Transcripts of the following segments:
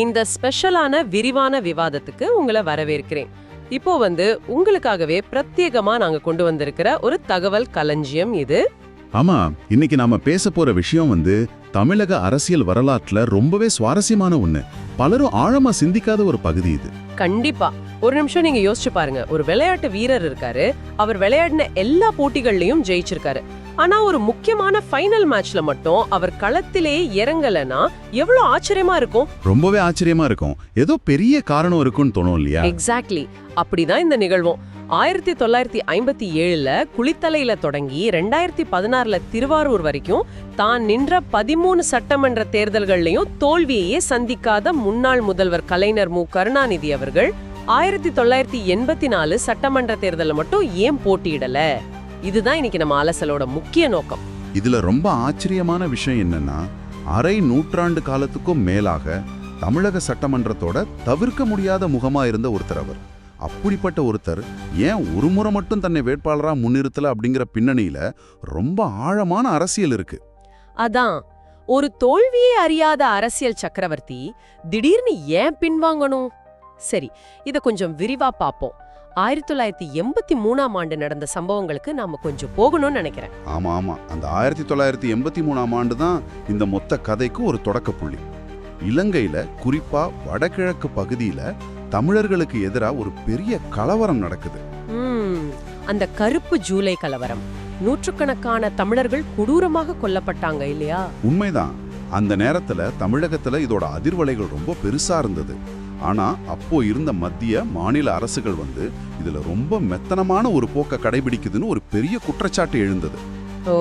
இந்த ஸ்பெஷலான விரிவான விவாதத்துக்கு உங்களை வரவேற்கிறேன். இப்போ உங்களுக்காகவே பிரத்யேகமா நாங்க கொண்டு வந்திருக்கிற ஒரு தகவல் களஞ்சியம் இது. ஆமா, இன்னைக்கு நாம பேச போற விஷயம் தமிழக அரசியல் வரலாற்றுல ரொம்பவே சுவாரஸ்யமான ஒண்ணு. பலரும் ஆழமா சிந்திக்காத ஒரு பகுதி இது. கண்டிப்பா. ஒரு நிமிஷம் நீங்க யோசிச்சு பாருங்க. ஒரு விளையாட்டு வீரர் இருக்காரு. அவர் விளையாடின எல்லா போட்டிகள்லயும் ஜெயிச்சிருக்காரு. ஆனா ஒரு முக்கியமான ஃபைனல் மேட்ச்ல மட்டும் அவர் களத்திலே இறங்கலனா எவ்வளவு ஆச்சரியமா இருக்கும். ரொம்பவே ஆச்சரியமா இருக்கும். ஏதோ பெரிய காரணம் இருக்குன்னு தோணும் இல்லையா? எக்ஸாக்ட்லி. அப்படிதான் இந்த நிகழ்வும். 1957ல குளித்தலையில தொடங்கி 2016ல திருவாரூர் வரைக்கும் தான் நின்ற 13 சட்டமன்ற தேர்தல்கள்லயும் தோல்வியையே சந்திக்காத முன்னாள் முதல்வர் கலைஞர் மு. கருணாநிதி அவர்கள் 1984 சட்டமன்ற தேர்தல்ல மட்டும் ஏன் போட்டியிடல? இதுதான் இன்னைக்கு நம்ம அலசலோட முக்கிய நோக்கம். இதுல ரொம்ப ஆச்சரியமான விஷயம் என்னன்னா, அரை நூற்றாண்டு காலத்துக்கும் மேலாக தமிழக சட்டமன்றத்தோட தவிர்க்க முடியாத முகமா இருந்த ஒருத்தர் அவர். அப்படிப்பட்ட ஒருத்தர் ஏன் ஒரு முறை மட்டும் தன்னை வேட்பாளரா முன்னிறுத்தல அப்படிங்கிற பின்னணியில ரொம்ப ஆழமான அரசியல் இருக்கு. அதான், ஒரு தோல்வியே அறியாத அரசியல் சக்கரவர்த்தி திடீர்னு ஏன் பின்வாங்கணும்? சரி, இத கொஞ்சம் விரிவா பாப்போம். 1983ஆம் ஆண்டு நடந்த சம்பவங்களுக்கு நாம கொஞ்சம் போகணும்னு நினைக்கிறேன். ஆமா, அந்த 1983ஆம் ஆண்டு தான் இந்த மொத்த கதைக்கு ஒரு தொடக்க புள்ளி. இலங்கையில, குறிப்பா வடகிழக்கு பகுதியில தமிழர்களுக்கு எதிராக ஒரு பெரிய கலவரம் நடக்குது. அந்த கருப்பு ஜூலை கலவரம். நூற்றுக்கணக்கான தமிழர்கள் கொடூரமாக கொல்லப்பட்டாங்க இல்லையா? உண்மைதான். அந்த நேரத்துல தமிழகத்துல இதோட அதிர்வலைகள் ரொம்ப பெருசா இருந்தது. ஆனா அப்போ இருந்த மத்திய மாநில அரசுகள் இதுல ரொம்ப மெத்தனமான ஒரு போக்க கடைபிடிக்குதுன்னு ஒரு பெரிய குற்றச்சாட்டு எழுந்தது. ஓ,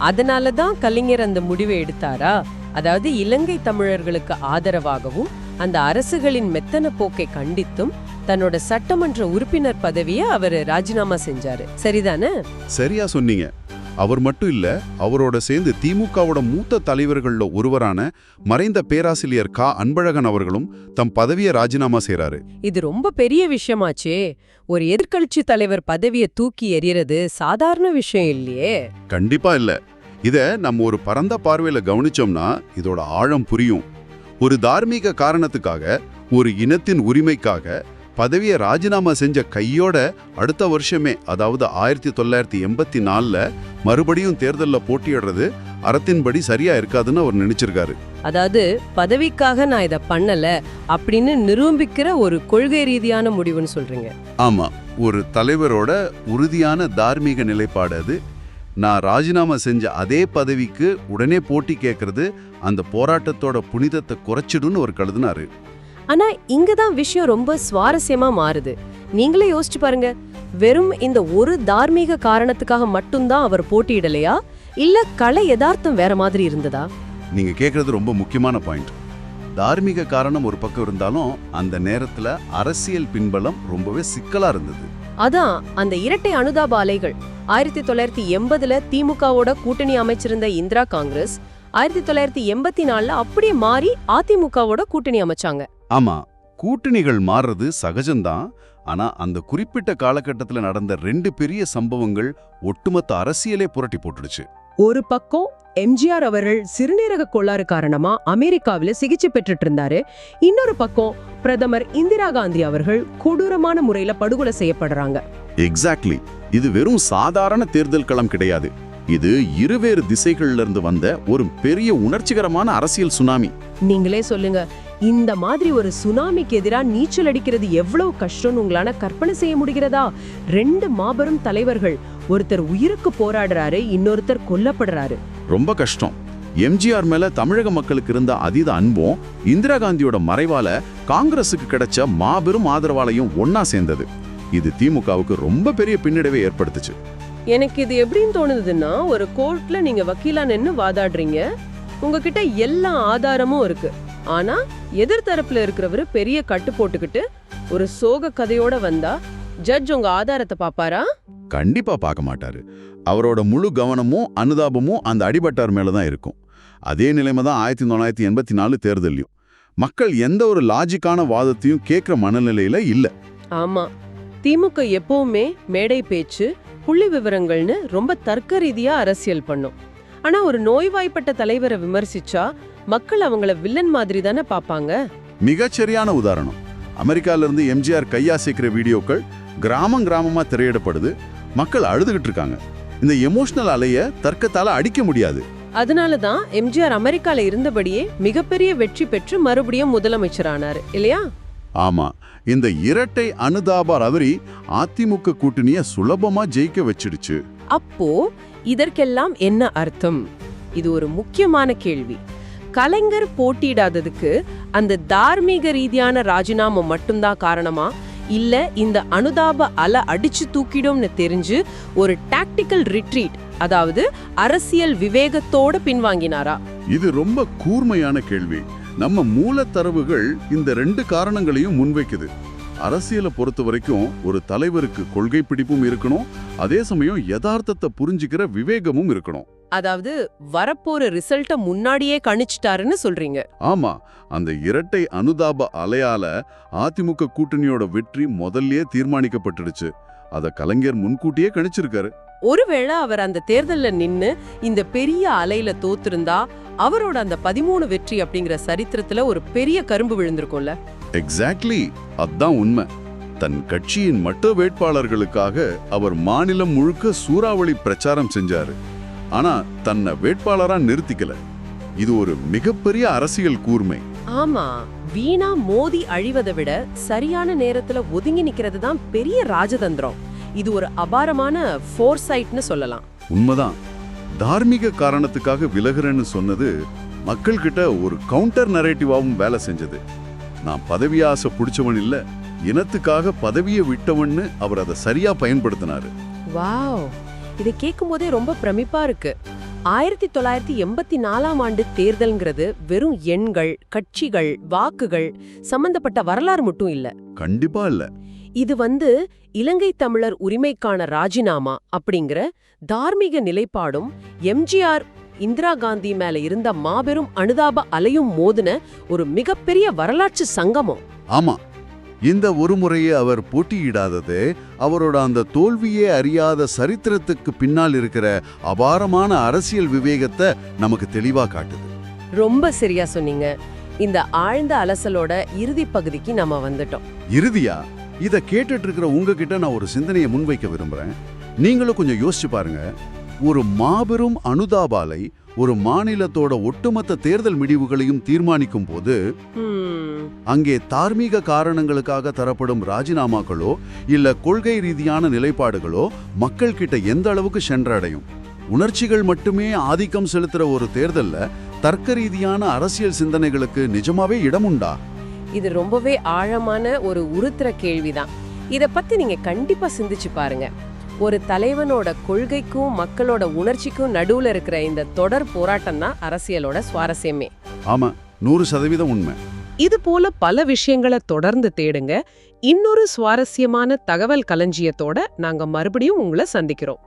அதனாலதான் கலைஞர் அந்த முடிவை எடுத்தாரா? அதாவது இலங்கை தமிழர்களுக்கு ஆதரவாகவும் அந்த அரசுகளின் மெத்தன போக்கை கண்டித்தும் தன்னோட சட்டமன்ற உறுப்பினர் பதவியை அவர் ராஜினாமா செஞ்சாரு. சரிதானே? சரியா சொன்னீங்க. அவர் மட்டும் இல்ல, அவரோட சேர்ந்து திமுகவோட மூத்த தலைவர்கள்ல ஒருவரான மறைந்த பேராசிரியர் கா. அன்பழகன் அவர்களும் தம் பதவியை ராஜினாமா செய்றாரு. இது ரொம்ப பெரிய விஷயமாச்சே. ஒரு எதிர்க்கட்சி தலைவர் பதவியை தூக்கி எறியறது சாதாரண விஷயம் இல்லையே. கண்டிப்பா இல்ல. இத நம்ம ஒரு பரந்த பார்வையில கவனிச்சோம்னா இதோட ஆழம் புரியும். ஒரு தார்மீக காரணத்துக்காக, ஒரு இனத்தின் உரிமைக்காக பதவியை ராஜினாமா செஞ்ச கையோட அடுத்த வருஷமே, அதாவது 1984ல மறுபடியும் தேர்தல்ல போட்டியிடுறது அறத்தின்படி சரியா இருக்காதுன்னு அவர் நினைச்சிருக்காரு. அதாவது பதவிக்காக நான் இதை பண்ணல அப்படின்னு நிரூபிக்கிற ஒரு கொள்கை ரீதியான முடிவுன்னு சொல்றீங்க? ஆமா, ஒரு தலைவரோட உறுதியான தார்மீக நிலைப்பாடு அது. நான் ராஜினாமா செஞ்ச அதே பதவிக்கு உடனே போட்டி கேட்கறது அந்த போராட்டத்தோட புனிதத்தை குறைச்சிடுன்னு அவர் கருதினாரு. ஆனா இங்கதான் விஷயம் ரொம்ப சுவாரஸ்யமா மாறுது. நீங்களே யோசிச்சு பாருங்க. வெறும் இந்த ஒரு தார்மீக காரணத்துக்காக மட்டும்தான் அவர் போட்டியிடலையா, இல்ல கலை யதார்த்தம் வேற மாதிரி இருந்ததா? நீங்க கேக்குறது ரொம்ப முக்கியமான பாயிண்ட். தார்மீக காரணம் ஒரு பக்கம் இருந்தாலும் அந்த நேரத்துல அரசியல் பின்பலம் ரொம்பவே சிக்கலா இருந்தது. அதான் அந்த இரட்டை அனுதாப அலைகள். 1980ல திமுகவோட கூட்டணி அமைச்சிருந்த இந்திரா காங்கிரஸ் 1984ல அப்படியே மாறி அதிமுகவோட கூட்டணி அமைச்சாங்க. ஆமா, கூட்டணிகள் மாறுறது சகஜம்தான். ஆனா அந்த குறிப்பிட்ட காலகட்டத்துல நடந்த 2 பெரிய சம்பவங்கள் ஒட்டுமொத்த அரசியலே புரட்டி போட்டுடுச்சு. ஒரு பக்கம் எம்ஜிஆர் அவர்கள் சிறுநீரக கோளாறு காரணமா அமெரிக்காவில சிகிச்சை பெற்றுட்டு இருந்தாரு. இன்னொரு பக்கம் பிரதமர் இந்திரா காந்தி அவர்கள் கொடூரமான முறையில படுகொலை செய்யப்படுறாங்க. எக்ஸாக்ட்லி. இது வெறும் சாதாரண தேர்தல் களம் கிடையாது. இது இருவேறு திசைகள்ல இருந்து வந்த ஒரு பெரிய உணர்ச்சிகரமான அரசியல் சுனாமி. நீங்களே சொல்லுங்க, இந்த மாதிரி ஒரு சுனாமிக்கு எதிராக நீச்சல் அடிக்கிறது எவ்வளவு கஷ்டம்னு உங்களால கற்பனை செய்ய முடிகிறதா? 2 மாபெரும் தலைவர்கள், ஒருத்தர் உயிருக்கு போராடுறாரு, இன்னொருத்தர் கொல்லப்படுறாரு. ரொம்ப கஷ்டம். எம்ஜிஆர் மேல தமிழக மக்களுக்கு இருந்த அதீத அன்பும் இந்திரா காந்தியோட மறைவால காங்கிரசுக்கு கிடைச்ச மாபெரும் ஆதரவாலையும் ஒன்னா சேர்ந்தது. இது திமுகவுக்கு ரொம்ப பெரிய பின்னடைவை ஏற்படுத்துச்சு. எனக்கு இது எப்படின்னு தோணுதுன்னா, ஒரு கோர்ட்ல நீங்க வக்கீலா நின்னு வாதாடுறீங்க, உங்ககிட்ட எல்லா ஆதாரமும் இருக்கு. ஆனா எதிர்த்தரப்புல இருக்கிறவரு பெரிய கட்டு போட்டுக்கிட்டு ஒரு சோக கதையோட வந்தா ஜட்ஜ் உங்க ஆதாரத்தை பாப்பாரா? கண்டிப்பா பார்க்க மாட்டாரு. அவரோட முழு கவனமும் அனுதாபமும் அந்த அடிபட்டார் மேலதான் இருக்கும். அதே நிலைமை தான் 1984 தேர்தலையும். மக்கள் எந்த ஒரு லாஜிக்கான வாதத்தையும் கேட்கிற மனநிலையில இல்ல. ஆமா, திமுக எப்பவுமே மேடை பேச்சு, புள்ளி விவரங்கள்னு ரொம்ப தர்க்க ரீதியா அரசியல் பண்ணும். ஆனா ஒரு நோய்வாய்ப்பட்ட தலைவரை விமர்சிச்சா மக்கள் அவங்கள வில்லன் மாதிரி தானே பாப்பாங்க. மிகச்சரியான உதாரணம். அமெரிக்கால இருந்து எம்ஜிஆர் கையாசிக்கிற வீடியோக்கள் கிராமமா திரையிடப்படுது. மக்கள் அழுதுகிட்டு இருக்காங்க. இந்த எமோஷனல் அலைய தர்க்கத்தால அடிக்க முடியாது. அதனாலதான் எம்ஜிஆர் அமெரிக்கால இருந்தபடியே மிகப்பெரிய வெற்றி பெற்று மறுபடியும் முதலமைச்சரானாரு இல்லையா? ஆமா, இந்த இரட்டை அனுதாப ரவரி அதிமுக கூட்டணிய சுலபமா ஜெயிக்க வச்சிடுச்சு. அப்போ இதற்கெல்லாம் என்ன அர்த்தம்? இது ஒரு முக்கியமான கேள்வி. கலைஞர் போட்டியிடாததுக்கு அந்த தார்மீக ரீதியான ராஜினாமா மட்டும்தான் காரணமா, இல்ல இந்த அனுதாப அலை அடிச்சு தூக்கிடும்னு தெரிஞ்சு ஒரு டாக்டிக்கல் ரிட்ரீட், அதாவது அரசியல் விவேகத்தோட பின்வாங்கினாரா? இது ரொம்ப கூர்மையான கேள்வி. நம்ம மூலத்தரவுகள் இந்த ரெண்டு காரணங்களையும் முன்வைக்குது. அரசியலை பொறுத்த வரைக்கும் ஒரு தலைவருக்கு கொள்கை பிடிப்பும் இருக்கணும், அதே சமயம் யதார்த்தத்தை புரிஞ்சுக்கிற விவேகமும் இருக்கணும். அதாவது வரப்போற ரிசல்ட்ட முன்னாடியே கணிச்சிட்டாருன்னு சொல்றீங்க. ஆமா, அந்த இரட்டை அனுதாப அலையால அதிமுக கூட்டணியோட வெற்றி முதல்லயே தீர்மானிக்கப்பட்டுடுச்சு. அத கலைஞர் முன்கூட்டியே கணிச்சிருக்காரு. ஒருவேளை அவர் அந்த தேர்தல்ல நின்னு இந்த பெரிய அலையில தோத்திருந்தா அவரோட அந்த 13 வெற்றி அப்படிங்கிற சரித்திரத்துல ஒரு பெரிய கரும்பு விழுந்திருக்கும்ல. எக்ஸாக்ட்லி, அதான் உண்மை. தன் கட்சியின் மற்ற வேட்பாளர்களுக்காக அவர் மாநிலம் முழுக்க சூறாவளி பிரச்சாரம் செஞ்சாரு. ஆனா தன்னை வேட்பாளரா நிறுத்திக்கல. இது ஒரு மிகப்பெரிய அரசியல் கூர்மை. ஆமா, வீணா மோதி அழிவதை விட சரியான நேரத்துல ஒதுங்கி நிக்கிறது தான் பெரிய ராஜதந்திரம். இது ஒரு அபாரமான ஃபோர்சைட்னு சொல்லலாம். உண்மைதான். தார்மீக காரணத்துக்காக விலகுறேன்னு சொன்னது மக்கள் கிட்ட ஒரு கவுண்டர் நரேட்டிவாவும் வேலை செஞ்சது. நான் பதவி ஆசை பிடிச்சவன் இல்ல, இனத்துக்காக பதவியை விட்டவன்னு அவர் அதை சரியா பயன்படுத்தினாரு. வாவ், இதை கேட்கும் போதே ரொம்ப பிரமிப்பா இருக்கு. 1984ஆம் ஆண்டு தேர்தல்ங்கிறது வெறும் எண்கள், கட்சிகள், வாக்குகள் சம்பந்தப்பட்ட வரலாறு மட்டும் இல்ல. கண்டிப்பா இல்ல. இது இலங்கை தமிழர் உரிமைக்கான ராஜினாமா அப்படிங்கிற தார்மீக நிலைப்பாடும் எம்ஜிஆர் இந்திரா காந்தி மேல இருந்த மாபெரும் அனுதாப அலையும் மோதின ஒரு மிகப்பெரிய வரலாற்று சங்கமம். ஆமா, இந்த ஒரு முறையே அவர் போட்டியிடாதது அவரோட அந்த தோல்வியே அறியாத சரித்திரத்துக்கு பின்னால் இருக்கிற அபாரமான அரசியல் விவேகத்தை நமக்கு தெளிவா காட்டுது. ரொம்ப சரியா சொன்னீங்க. இந்த ஆழ்ந்த அலசலோட இறுதி பகுதிக்கு நம்ம வந்துட்டோம். இறுதியா? இத கேட்டுட்டு இருக்கிற உங்ககிட்ட நான் ஒரு சிந்தனையை முன்வைக்க விரும்புறேன். நீங்களும் கொஞ்சம் யோசிச்சு பாருங்க. ஒரு மாபெரும் அனுதாபாலை ஒரு மாநிலத்தோட ஒட்டுமொத்த தேர்தல் முடிவுகளையும் தீர்மானிக்கும் போது அங்கே தார்மீக காரணங்களுக்காக தரப்படும் ராஜினாமாக்களோ இல்ல கொள்கை ரீதியான நிலைப்பாடுகளோ மக்கள் கிட்ட எந்த அளவுக்கு சென்றடையும்? உணர்ச்சிகள் மட்டுமே ஆதிக்கம் செலுத்துற ஒரு தேர்தல்ல தர்க்க ரீதியான அரசியல் சிந்தனைகளுக்கு நிஜமாவே இடமுண்டா? இது ரொம்பவே ஆழமான ஒரு உருத்துற கேள்விதான். இத பத்தி நீங்க கண்டிப்பா சிந்திச்சு பாருங்க. ஒரு தலைவனோட கொள்கைக்கும் மக்களோட உணர்ச்சிக்கும் நடுவுல இருக்கிற இந்த தொடர் போராட்டம் தான் அரசியலோட சுவாரஸ்யமே. ஆமா, 100% உண்மை. இது போல பல விஷயங்களை தொடர்ந்து தேடுங்க. இன்னொரு சுவாரஸ்யமான தகவல் களஞ்சியத்தோட நாங்க மறுபடியும் உங்களை சந்திக்கிறோம்.